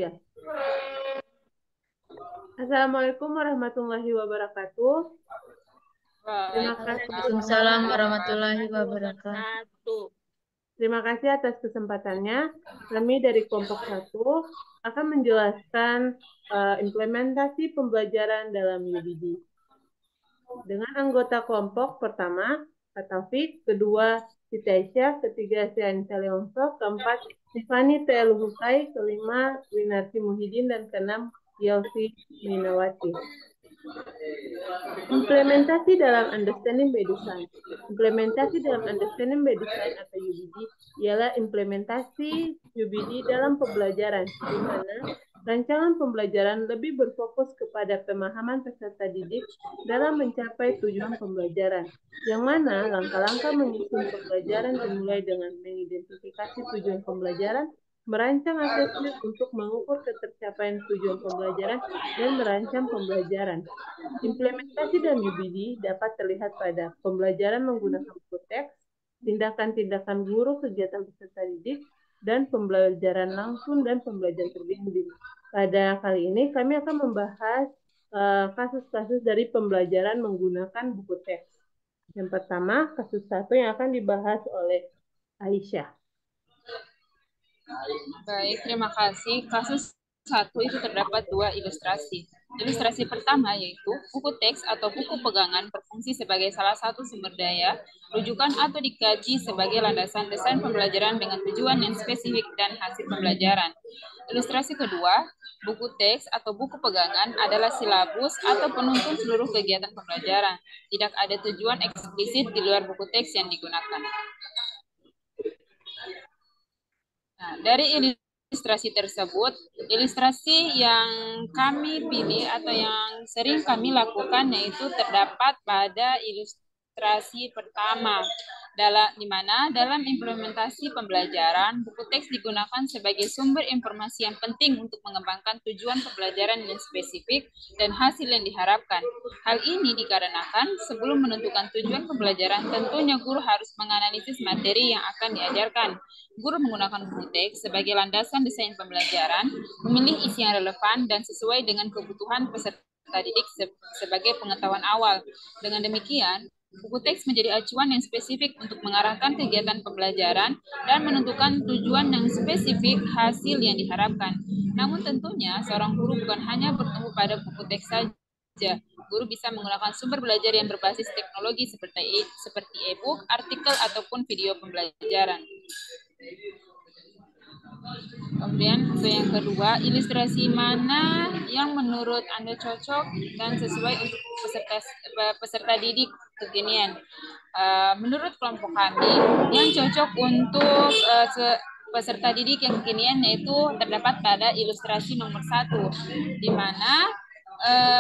3. Assalamualaikum warahmatullahi wabarakatuh. Terima kasih. Waalaikumsalam warahmatullahi wabarakatuh. Terima kasih atas kesempatannya. Kami dari kelompok 1 akan menjelaskan implementasi pembelajaran dalam UBD. Dengan anggota kelompok pertama, Kak Taufik, kedua, Siti Aisyah, ketiga, Sianisa Leonso, keempat, Tiffany T. Luhukai, kelima, Winarti Muhyiddin, dan keenam, Yelvi Minawati. Implementasi dalam Understanding by Design. Implementasi dalam Understanding by Design atau UBD ialah implementasi UBD dalam pembelajaran, di mana rancangan pembelajaran lebih berfokus kepada pemahaman peserta didik dalam mencapai tujuan pembelajaran, yang mana langkah-langkah menyusun pembelajaran dimulai dengan mengidentifikasi tujuan pembelajaran, merancang asesmen untuk mengukur ketercapaian tujuan pembelajaran, dan merancang pembelajaran. Implementasi dalam UBD dapat terlihat pada pembelajaran menggunakan buku teks, tindakan-tindakan guru kegiatan peserta didik, dan pembelajaran langsung dan pembelajaran terbimbing. Pada kali ini kami akan membahas kasus-kasus dari pembelajaran menggunakan buku teks. Yang pertama, kasus 1 yang akan dibahas oleh Aisyah. Baik, terima kasih. Kasus 1 itu terdapat 2 ilustrasi. Ilustrasi pertama yaitu buku teks atau buku pegangan berfungsi sebagai salah satu sumber daya, rujukan atau dikaji sebagai landasan desain pembelajaran dengan tujuan yang spesifik dan hasil pembelajaran. Ilustrasi kedua, buku teks atau buku pegangan adalah silabus atau penuntun seluruh kegiatan pembelajaran. Tidak ada tujuan eksplisit di luar buku teks yang digunakan. Nah, dari ilustrasi tersebut, ilustrasi yang kami pilih atau yang sering kami lakukan yaitu terdapat pada ilustrasi pertama, di mana dalam implementasi pembelajaran, buku teks digunakan sebagai sumber informasi yang penting untuk mengembangkan tujuan pembelajaran yang spesifik dan hasil yang diharapkan. Hal ini dikarenakan sebelum menentukan tujuan pembelajaran, tentunya guru harus menganalisis materi yang akan diajarkan. Guru menggunakan buku teks sebagai landasan desain pembelajaran, memilih isi yang relevan dan sesuai dengan kebutuhan peserta didik sebagai pengetahuan awal. Dengan demikian, buku teks menjadi acuan yang spesifik untuk mengarahkan kegiatan pembelajaran dan menentukan tujuan yang spesifik hasil yang diharapkan. Namun tentunya, seorang guru bukan hanya bertumbuh pada buku teks saja. Guru bisa menggunakan sumber belajar yang berbasis teknologi seperti e-book, artikel, ataupun video pembelajaran. Kemudian untuk yang kedua, ilustrasi mana yang menurut Anda cocok dan sesuai untuk peserta didik kekinian? Menurut kelompok kami, yang cocok untuk peserta didik yang kekinian yaitu terdapat pada ilustrasi nomor 1, di mana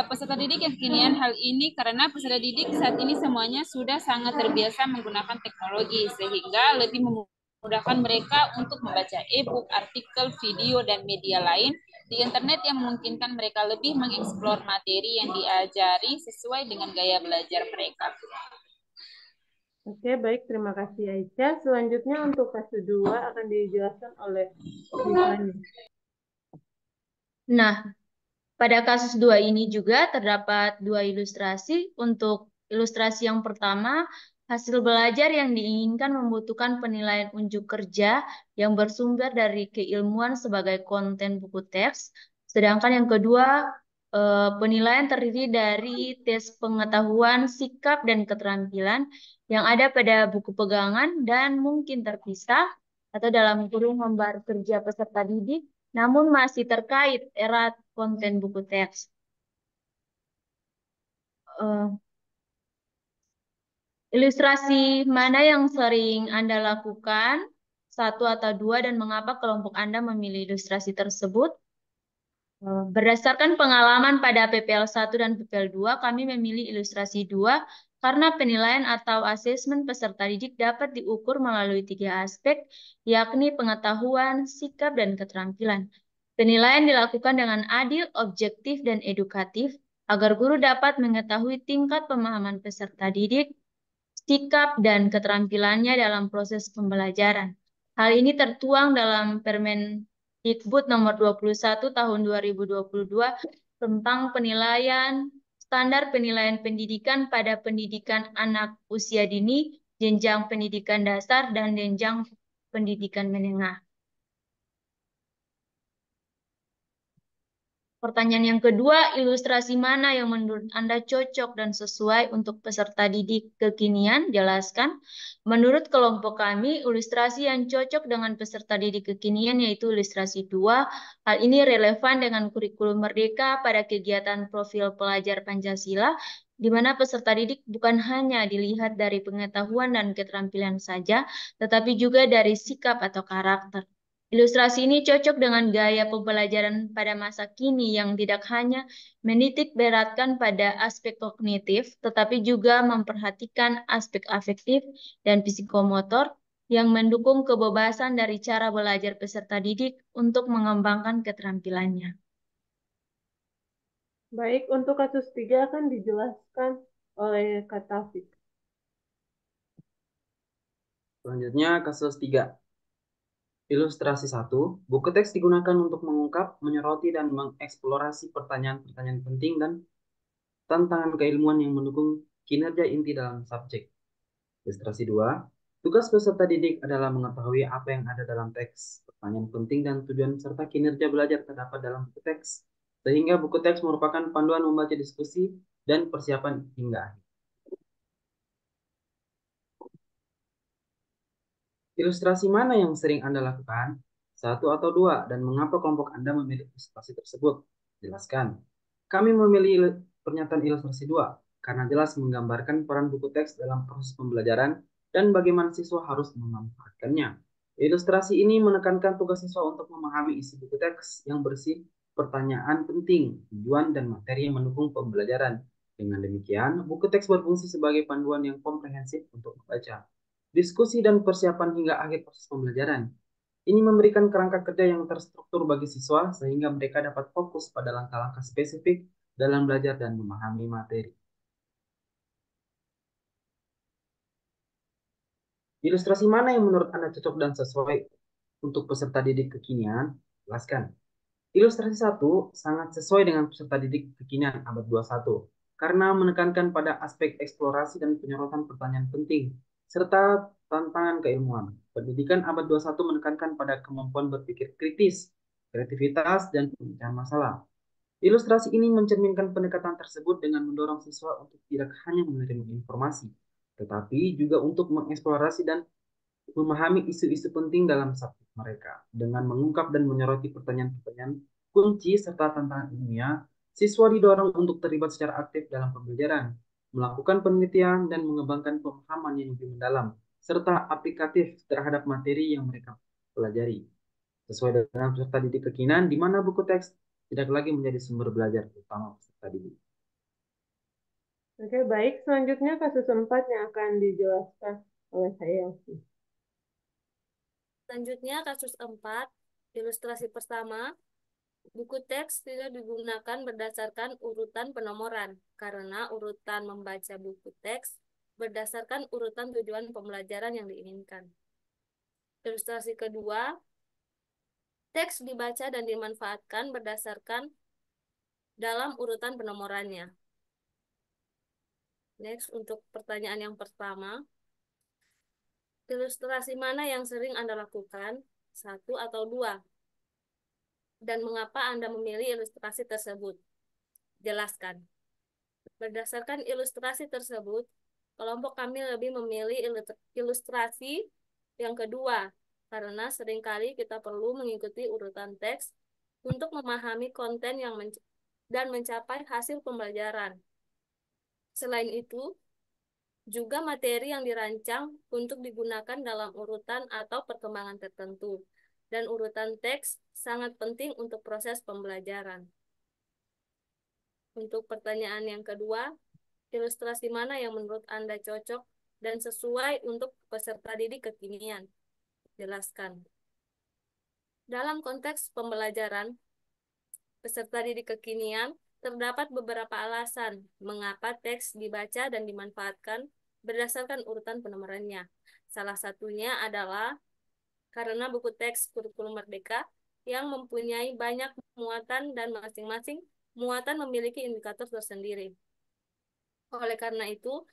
peserta didik yang kekinian hal ini karena peserta didik saat ini semuanya sudah sangat terbiasa menggunakan teknologi sehingga lebih memudahkan mereka untuk membaca e-book, artikel, video, dan media lain di internet yang memungkinkan mereka lebih mengeksplor materi yang diajari sesuai dengan gaya belajar mereka. Oke, baik. Terima kasih Aisyah. Selanjutnya untuk kasus 2 akan dijelaskan oleh Tiffany. Nah, pada kasus 2 ini juga terdapat 2 ilustrasi. Untuk ilustrasi yang pertama, hasil belajar yang diinginkan membutuhkan penilaian unjuk kerja yang bersumber dari keilmuan sebagai konten buku teks. Sedangkan yang kedua, penilaian terdiri dari tes pengetahuan, sikap, dan keterampilan yang ada pada buku pegangan dan mungkin terpisah atau dalam kurung lembar kerja peserta didik, namun masih terkait erat konten buku teks. Ilustrasi mana yang sering Anda lakukan, 1 atau 2, dan mengapa kelompok Anda memilih ilustrasi tersebut? Berdasarkan pengalaman pada PPL 1 dan PPL 2, kami memilih ilustrasi 2 karena penilaian atau asesmen peserta didik dapat diukur melalui 3 aspek, yakni pengetahuan, sikap, dan keterampilan. Penilaian dilakukan dengan adil, objektif, dan edukatif agar guru dapat mengetahui tingkat pemahaman peserta didik, sikap, dan keterampilannya dalam proses pembelajaran. Hal ini tertuang dalam Permen Dikbud nomor 21 tahun 2022 tentang penilaian standar penilaian pendidikan pada pendidikan anak usia dini, jenjang pendidikan dasar, dan jenjang pendidikan menengah. Pertanyaan yang kedua, ilustrasi mana yang menurut Anda cocok dan sesuai untuk peserta didik kekinian? Jelaskan. Menurut kelompok kami, ilustrasi yang cocok dengan peserta didik kekinian yaitu ilustrasi 2. Hal ini relevan dengan kurikulum Merdeka pada kegiatan profil pelajar Pancasila, di mana peserta didik bukan hanya dilihat dari pengetahuan dan keterampilan saja, tetapi juga dari sikap atau karakter. Ilustrasi ini cocok dengan gaya pembelajaran pada masa kini yang tidak hanya menitik beratkan pada aspek kognitif, tetapi juga memperhatikan aspek afektif dan psikomotor yang mendukung kebebasan dari cara belajar peserta didik untuk mengembangkan keterampilannya. Baik, untuk kasus 3 akan dijelaskan oleh Kak Taufik. Selanjutnya kasus 3. Ilustrasi 1. Buku teks digunakan untuk mengungkap, menyoroti, dan mengeksplorasi pertanyaan-pertanyaan penting dan tantangan keilmuan yang mendukung kinerja inti dalam subjek. Ilustrasi 2. Tugas peserta didik adalah mengetahui apa yang ada dalam teks, pertanyaan penting dan tujuan serta kinerja belajar terdapat dalam buku teks. Sehingga buku teks merupakan panduan membaca diskusi dan persiapan hingga akhir. Ilustrasi mana yang sering Anda lakukan? 1 atau 2, dan mengapa kelompok Anda memilih ilustrasi tersebut? Jelaskan. Kami memilih pernyataan ilustrasi 2 karena jelas menggambarkan peran buku teks dalam proses pembelajaran dan bagaimana siswa harus memanfaatkannya. Ilustrasi ini menekankan tugas siswa untuk memahami isi buku teks yang bersih pertanyaan penting, tujuan, dan materi yang mendukung pembelajaran. Dengan demikian, buku teks berfungsi sebagai panduan yang komprehensif untuk membaca, diskusi, dan persiapan hingga akhir proses pembelajaran. Ini memberikan kerangka kerja yang terstruktur bagi siswa sehingga mereka dapat fokus pada langkah-langkah spesifik dalam belajar dan memahami materi. Ilustrasi mana yang menurut Anda cocok dan sesuai untuk peserta didik kekinian? Jelaskan. Ilustrasi 1 sangat sesuai dengan peserta didik kekinian abad 21 karena menekankan pada aspek eksplorasi dan penyorotan pertanyaan penting serta tantangan keilmuan. Pendidikan abad 21 menekankan pada kemampuan berpikir kritis, kreativitas, dan pemecahan masalah. Ilustrasi ini mencerminkan pendekatan tersebut dengan mendorong siswa untuk tidak hanya menerima informasi, tetapi juga untuk mengeksplorasi dan memahami isu-isu penting dalam subjek mereka. Dengan mengungkap dan menyoroti pertanyaan-pertanyaan kunci serta tantangan ilmiah, siswa didorong untuk terlibat secara aktif dalam pembelajaran, melakukan penelitian, dan mengembangkan pemahaman yang lebih mendalam, serta aplikatif terhadap materi yang mereka pelajari. Sesuai dengan peserta didik kekinian, di mana buku teks tidak lagi menjadi sumber belajar utama peserta didik. Oke, baik. Selanjutnya kasus 4 yang akan dijelaskan oleh saya. Selanjutnya kasus 4, ilustrasi pertama, buku teks tidak digunakan berdasarkan urutan penomoran, karena urutan membaca buku teks berdasarkan urutan tujuan pembelajaran yang diinginkan. Ilustrasi kedua, teks dibaca dan dimanfaatkan berdasarkan dalam urutan penomorannya. Next, untuk pertanyaan yang pertama, ilustrasi mana yang sering Anda lakukan? 1 atau 2? Dan mengapa Anda memilih ilustrasi tersebut? Jelaskan. Berdasarkan ilustrasi tersebut, kelompok kami lebih memilih ilustrasi yang kedua, karena seringkali kita perlu mengikuti urutan teks untuk memahami konten yang dan mencapai hasil pembelajaran. Selain itu, juga materi yang dirancang untuk digunakan dalam urutan atau perkembangan tertentu, dan urutan teks sangat penting untuk proses pembelajaran. Untuk pertanyaan yang kedua, ilustrasi mana yang menurut Anda cocok dan sesuai untuk peserta didik kekinian? Jelaskan. Dalam konteks pembelajaran peserta didik kekinian, terdapat beberapa alasan mengapa teks dibaca dan dimanfaatkan berdasarkan urutan penomorannya. Salah satunya adalah karena buku teks kurikulum Merdeka yang mempunyai banyak muatan dan masing-masing muatan memiliki indikator tersendiri. Oleh karena itu,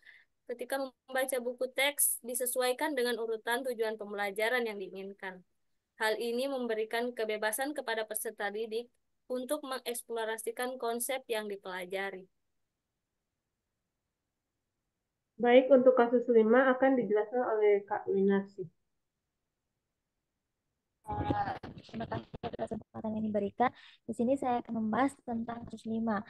ketika membaca buku teks disesuaikan dengan urutan tujuan pembelajaran yang diinginkan. Hal ini memberikan kebebasan kepada peserta didik untuk mengeksplorasikan konsep yang dipelajari. Baik, untuk kasus 5 akan dijelaskan oleh Kak Winarsi. Terima kasih atas kesempatan yang diberikan. Di sini saya akan membahas tentang kasus 5.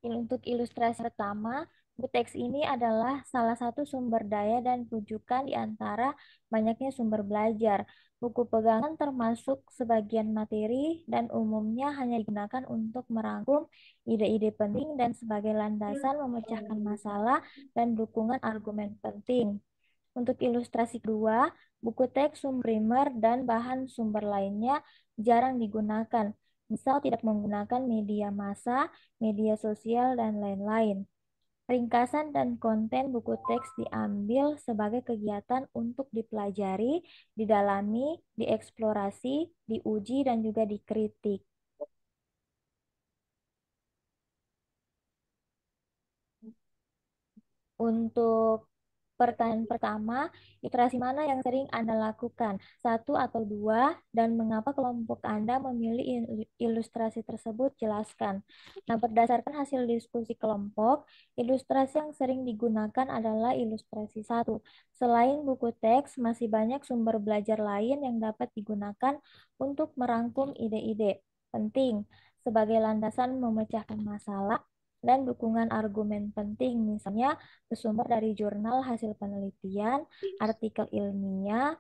Untuk ilustrasi pertama, buku teks ini adalah salah satu sumber daya dan rujukan di antara banyaknya sumber belajar. Buku pegangan termasuk sebagian materi dan umumnya hanya digunakan untuk merangkum ide-ide penting dan sebagai landasan memecahkan masalah dan dukungan argumen penting. Untuk ilustrasi kedua, buku teks sumber primer dan bahan sumber lainnya jarang digunakan. Misal tidak menggunakan media massa, media sosial, dan lain-lain. Ringkasan dan konten buku teks diambil sebagai kegiatan untuk dipelajari, didalami, dieksplorasi, diuji, dan juga dikritik. Untuk pertanyaan pertama, iterasi mana yang sering Anda lakukan? Satu atau dua, dan mengapa kelompok Anda memilih ilustrasi tersebut? Jelaskan. Nah, berdasarkan hasil diskusi kelompok, ilustrasi yang sering digunakan adalah ilustrasi satu. Selain buku teks, masih banyak sumber belajar lain yang dapat digunakan untuk merangkum ide-ide penting sebagai landasan memecahkan masalah dan dukungan argumen penting, misalnya bersumber dari jurnal hasil penelitian, artikel ilmiah,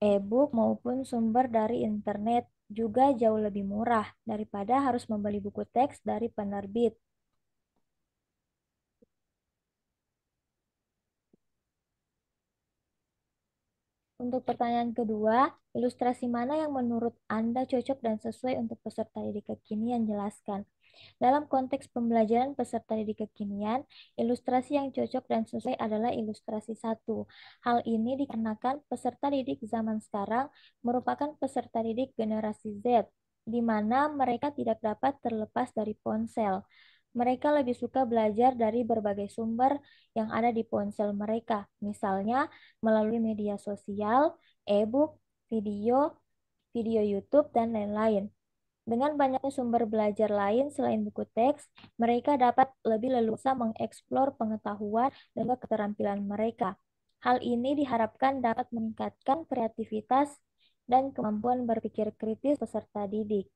e-book, maupun sumber dari internet juga jauh lebih murah daripada harus membeli buku teks dari penerbit. Untuk pertanyaan kedua, ilustrasi mana yang menurut Anda cocok dan sesuai untuk peserta didik kekinian? Jelaskan. Dalam konteks pembelajaran peserta didik kekinian, ilustrasi yang cocok dan sesuai adalah ilustrasi satu. Hal ini dikarenakan peserta didik zaman sekarang merupakan peserta didik generasi Z, di mana mereka tidak dapat terlepas dari ponsel. Mereka lebih suka belajar dari berbagai sumber yang ada di ponsel mereka, misalnya melalui media sosial, e-book, video, video YouTube, dan lain-lain. Dengan banyaknya sumber belajar lain selain buku teks, mereka dapat lebih leluasa mengeksplor pengetahuan dan keterampilan mereka. Hal ini diharapkan dapat meningkatkan kreativitas dan kemampuan berpikir kritis peserta didik.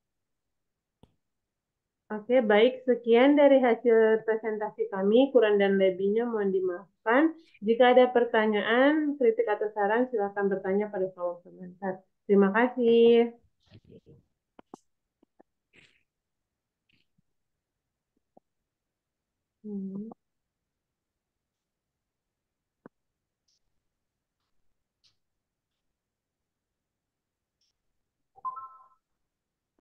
Oke, baik. Sekian dari hasil presentasi kami. Kurang dan lebihnya mohon dimaafkan. Jika ada pertanyaan, kritik atau saran, silakan bertanya pada kolom komentar. Terima kasih. Hmm.